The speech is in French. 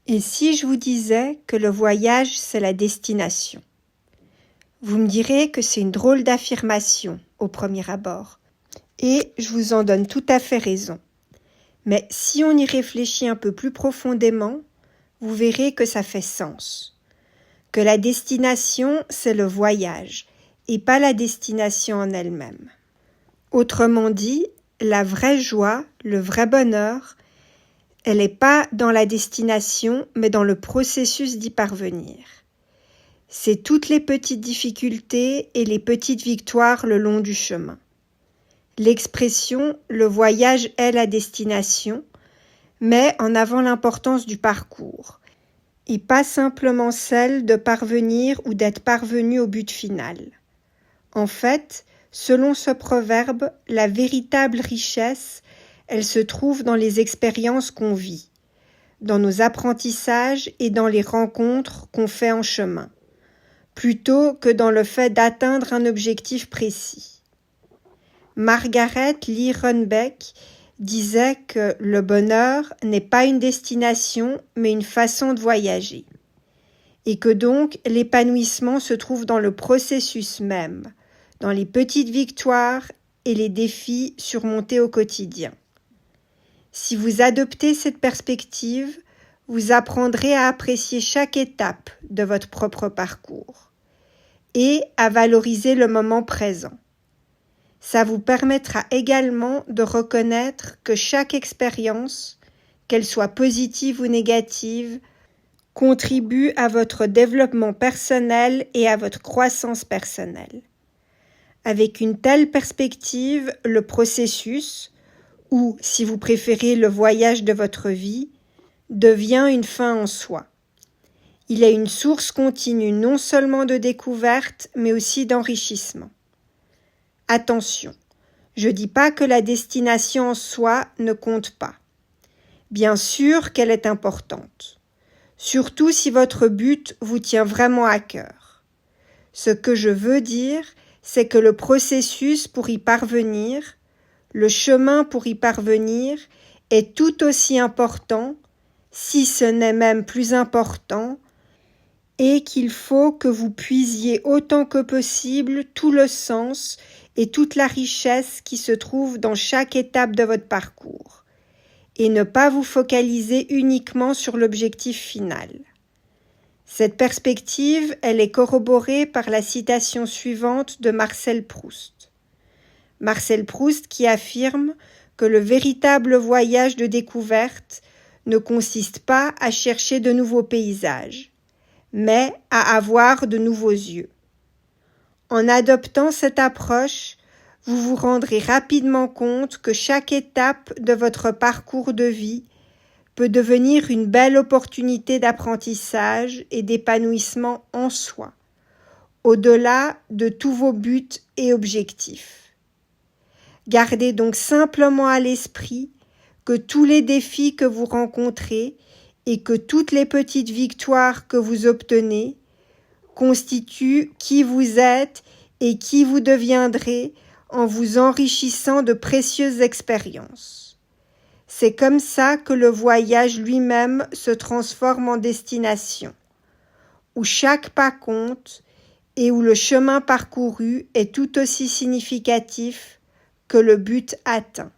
Et si je vous disais que le voyage, c'est la destination? Vous me direz que c'est une drôle d'affirmation au premier abord. Et je vous en donne tout à fait raison. Mais si on y réfléchit un peu plus profondément, vous verrez que ça fait sens. Que la destination, c'est le voyage, et pas la destination en elle-même. Autrement dit, la vraie joie, le vrai bonheur, elle n'est pas dans la destination, mais dans le processus d'y parvenir. C'est toutes les petites difficultés et les petites victoires le long du chemin. L'expression « le voyage est la destination » met en avant l'importance du parcours, et pas simplement celle de parvenir ou d'être parvenu au but final. En fait, selon ce proverbe, la véritable richesse, elle se trouve dans les expériences qu'on vit, dans nos apprentissages et dans les rencontres qu'on fait en chemin, plutôt que dans le fait d'atteindre un objectif précis. Margaret Lee Runbeck disait que le bonheur n'est pas une destination, mais une façon de voyager, et que donc l'épanouissement se trouve dans le processus même, dans les petites victoires et les défis surmontés au quotidien. Si vous adoptez cette perspective, vous apprendrez à apprécier chaque étape de votre propre parcours et à valoriser le moment présent. Ça vous permettra également de reconnaître que chaque expérience, qu'elle soit positive ou négative, contribue à votre développement personnel et à votre croissance personnelle. Avec une telle perspective, le processus, ou si vous préférez le voyage de votre vie, devient une fin en soi. Il est une source continue non seulement de découverte, mais aussi d'enrichissement. Attention, je ne dis pas que la destination en soi ne compte pas. Bien sûr qu'elle est importante, surtout si votre but vous tient vraiment à cœur. Ce que je veux dire, c'est que le processus pour y parvenir, le chemin pour y parvenir est tout aussi important, si ce n'est même plus important, et qu'il faut que vous puisiez autant que possible tout le sens et toute la richesse qui se trouve dans chaque étape de votre parcours, et ne pas vous focaliser uniquement sur l'objectif final. Cette perspective, elle est corroborée par la citation suivante de Marcel Proust. Marcel Proust qui affirme que le véritable voyage de découverte ne consiste pas à chercher de nouveaux paysages, mais à avoir de nouveaux yeux. En adoptant cette approche, vous vous rendrez rapidement compte que chaque étape de votre parcours de vie peut devenir une belle opportunité d'apprentissage et d'épanouissement en soi, au-delà de tous vos buts et objectifs. Gardez donc simplement à l'esprit que tous les défis que vous rencontrez et que toutes les petites victoires que vous obtenez constituent qui vous êtes et qui vous deviendrez en vous enrichissant de précieuses expériences. C'est comme ça que le voyage lui-même se transforme en destination, où chaque pas compte et où le chemin parcouru est tout aussi significatif que le but atteint.